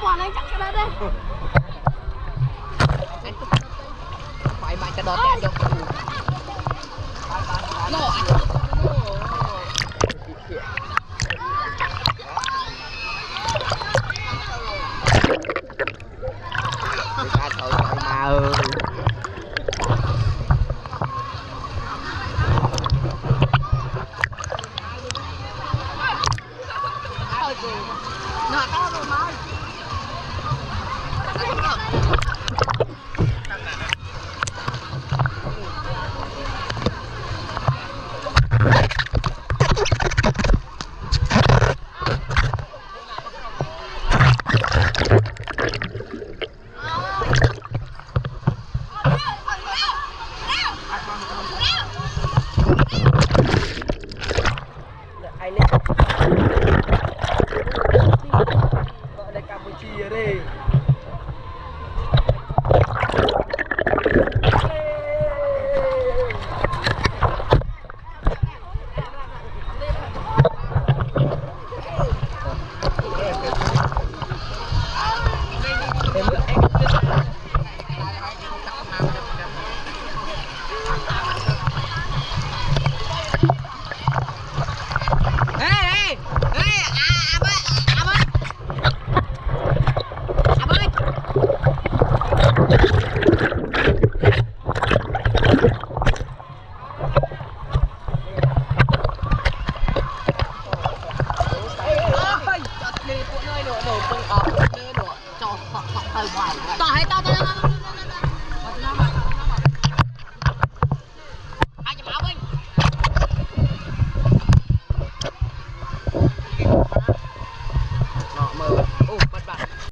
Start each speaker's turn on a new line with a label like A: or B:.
A: bọn anh chắc cái đó đây.
B: Anh phải mà cho đọt ra được. Nó ra thôi mà ơi. Nó to rồi mà.